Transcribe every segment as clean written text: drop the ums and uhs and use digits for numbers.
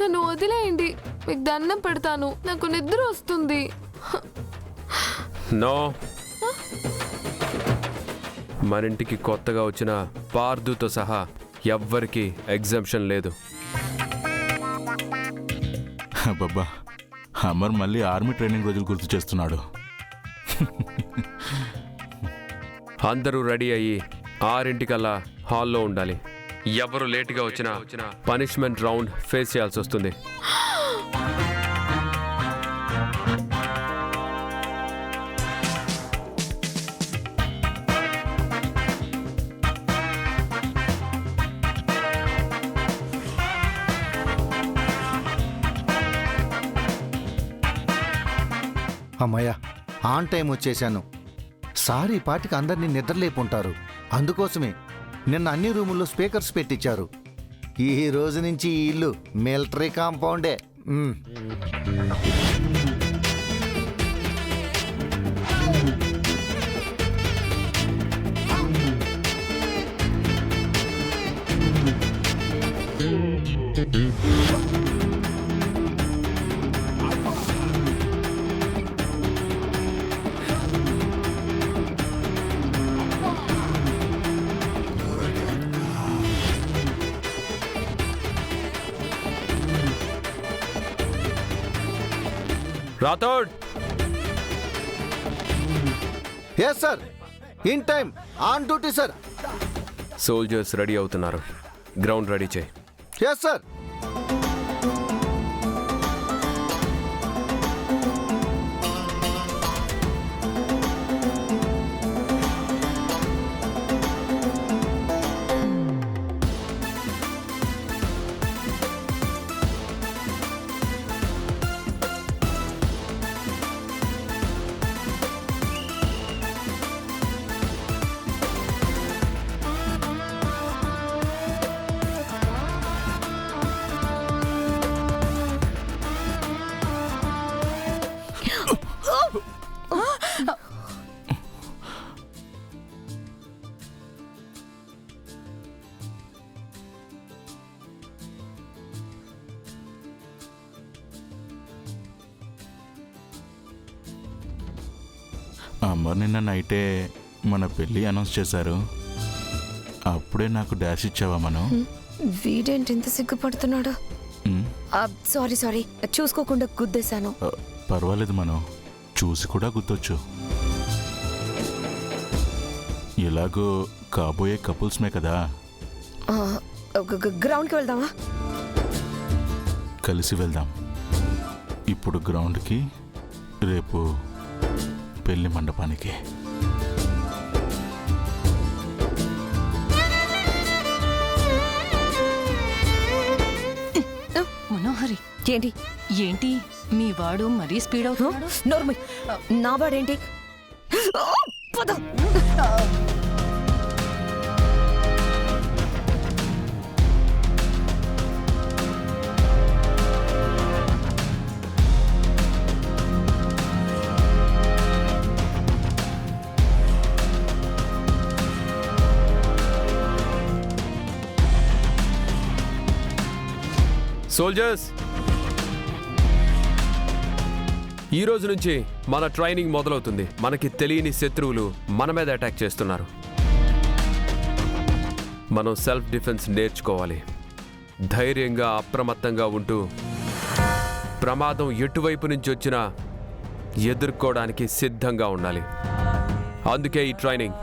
నన్ను వదిలేయండి, మీకు దండం పెడతాను, నాకు నిద్ర వస్తుంది. నో, మన ఇంటికి కొత్తగా వచ్చిన పార్దుతో సహా ఎవ్వరికి ఎగ్జామ్షన్ లేదు. బాబా, అమర్ మళ్ళీ ఆర్మీ ట్రైనింగ్ రోజులు గుర్తు చేస్తున్నాడు. అందరూ రెడీ అయ్యి 6:00 హాల్లో ఉండాలి. ఎవరు లేటుగా వచ్చినా పనిష్మెంట్ రౌండ్ ఫేస్ చేయాల్సి వస్తుంది. అమ్మయ్య, ఆన్ టైం వచ్చేసాను. సార్ ఈ పాటికి అందరినీ నిద్రలేపుంటారు. అందుకోసమే నిన్న అన్ని రూముల్లో స్పీకర్స్ పెట్టించారు. ఈ రోజు నుంచి ఈ ఇల్లు మిలిటరీ కాంపౌండే. Rathod, yes sir, in time, on duty sir. Soldiers ready అవుతున్నారు, గ్రౌండ్ రెడీ చేయి. Yes sir. అమర్ నిన్న నైటే మన పెళ్ళి అనౌన్స్ చేశారు. అప్పుడే నాకు డాష్ ఇచ్చావా మనం? వీడేంటి ఇంత సిగ్గుపడుతున్నాడు? సారీ సారీ, చూసుకోకుండా గుద్దేశాను. పర్వాలేదు, మనం చూసి కూడా గుర్తొచ్చు. ఎలాగో కాబోయే కపుల్స్మే కదా. గ్రౌండ్కి వెళ్దామా? కలిసి వెళ్దాం. ఇప్పుడు గ్రౌండ్కి, రేపు పెళ్లి మండపానికి. మనోహరి, ఏంటి ఏంటి మీ వాడు మరీ స్పీడ్ అవుతున్నాడు? నోర్మల్, నా వాడేంటి? పద. సోల్జర్స్, ఈ రోజు నుంచి మన ట్రైనింగ్ మొదలవుతుంది. మనకి తెలియని శత్రువులు మన మీద అటాక్ చేస్తున్నారు. మనం సెల్ఫ్ డిఫెన్స్ నేర్చుకోవాలి. ధైర్యంగా, అప్రమత్తంగా ఉంటూ ప్రమాదం ఎటువైపు నుంచి వచ్చినా ఎదుర్కోవడానికి సిద్ధంగా ఉండాలి. అందుకే ఈ training.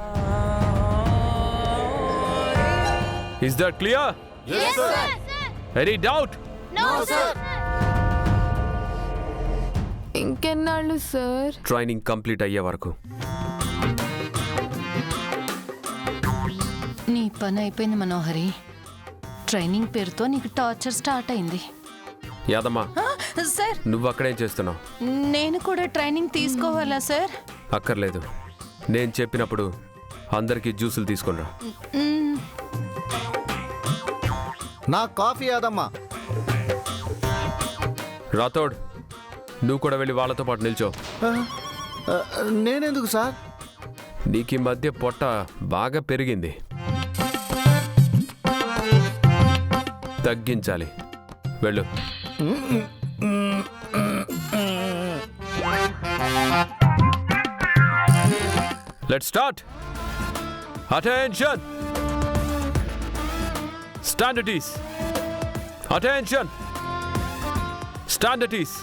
Is that clear? Any doubt? ఇంకెన్నాళ్ళు సార్? ట్రైనింగ్ కంప్లీట్ అయ్యే వరకు. నీ పని అయిపోయింది మనోహరి. ట్రైనింగ్ పేరుతో నీకు టార్చర్ స్టార్ట్ అయింది. యాదమ్మా, సార్, నువ్వు అక్కడేం చేస్తున్నావు? నేను కూడా ట్రైనింగ్ తీసుకోవాలా సార్? అక్కర్లేదు, నేను చెప్పినప్పుడు అందరికీ జ్యూసులు తీసుకునిరా. నా కాఫీ యాదమ్మా. రాథోడ్, నువ్వు కూడా వెళ్ళి వాళ్ళతో పాటు నిల్చో. నేనెందుకు సార్? నీకు ఈ మధ్య పొట్ట బాగా పెరిగింది, తగ్గించాలి. వెళ్ళు. Let's start. Attention. Stand at ease. Attention. Stand at ease.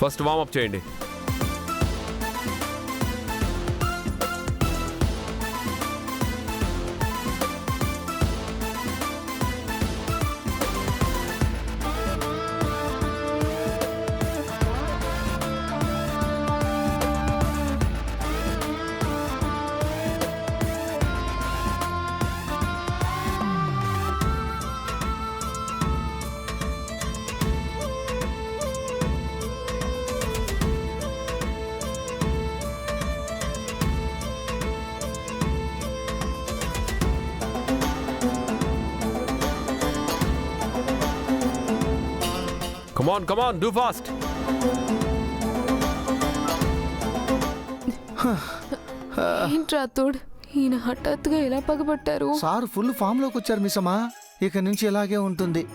First warm up చేయండి. Come on, do fast. ఏంట్రా తోడ్ ఈయన హఠాత్తుగా ఎలా పగబట్టారు? సార్ ఫుల్ ఫామ్ లోకి వచ్చారు మిస్సమ్మా. ఇక నుంచి ఇలాగే ఉంటుంది.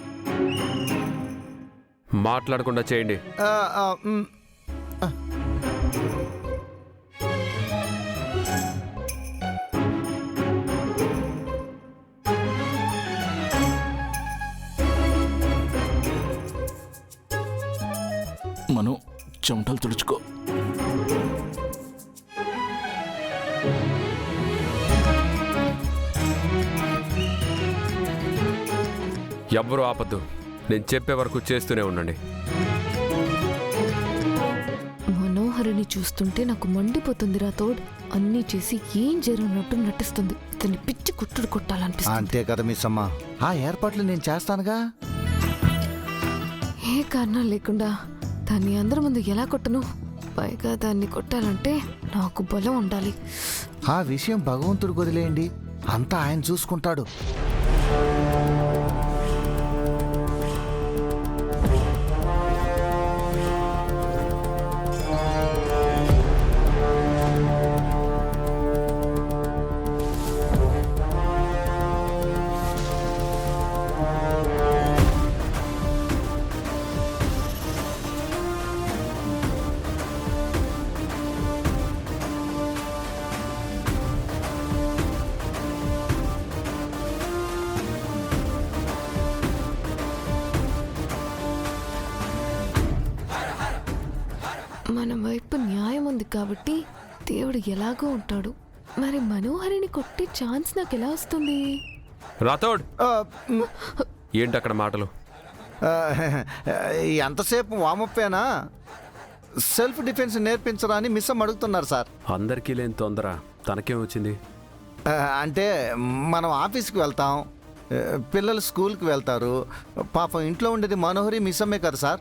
మాట్లాడకుండా చేయండి. ఆ, ఆ, మ్, ఆ. మనం చెమటలు తుడుచుకో. ఎవ్వరూ ఆపద్దు. నేను చెప్పే వరకు చేస్తూనే ఉండండి. మనోహరిని చూస్తుంటే నాకు మండిపోతుందిరా తోడ్. అన్నీ చేసి ఏం జరిగినట్టు నటిస్తుంది. ఇతన్ని పిచ్చి కుట్టుడు కొట్టాలనిపిస్తుంది. అంతే కదా మిస్సమ్మా. ఆ ఏర్పాట్లు నేను చేస్తానుగా. ఏ కారణం లేకుండా దాన్ని అందరి ముందు ఎలా కొట్టను? పైగా దాన్ని కొట్టాలంటే నాకు బలం ఉండాలి. ఆ విషయం భగవంతుడికి వదిలేయండి, అంతా ఆయన చూసుకుంటాడు. మన వైపు న్యాయం ఉంది కాబట్టి దేవుడు ఎలాగో ఉంటాడు. మరి మనోహరిని కొట్టే ఛాన్స్ నాకు ఎలా వస్తుంది? రాథోడ్, ఆ, మ్, ఏంటి అక్కడ మాటలు? ఆ, ఎంతసేపు వామప్పేనా? సెల్ఫ్ డిఫెన్స్ నేర్పించరా అని మిస్సమ్మ అడుగుతున్నారు సార్. అందరికీ లేని తొందర తనకేం వచ్చింది? అంటే మనం ఆఫీస్కి వెళ్తాం, పిల్లలు స్కూల్కి వెళ్తారు. పాపం ఇంట్లో ఉండేది మనోహరి మిస్సమ్మే కదా సార్.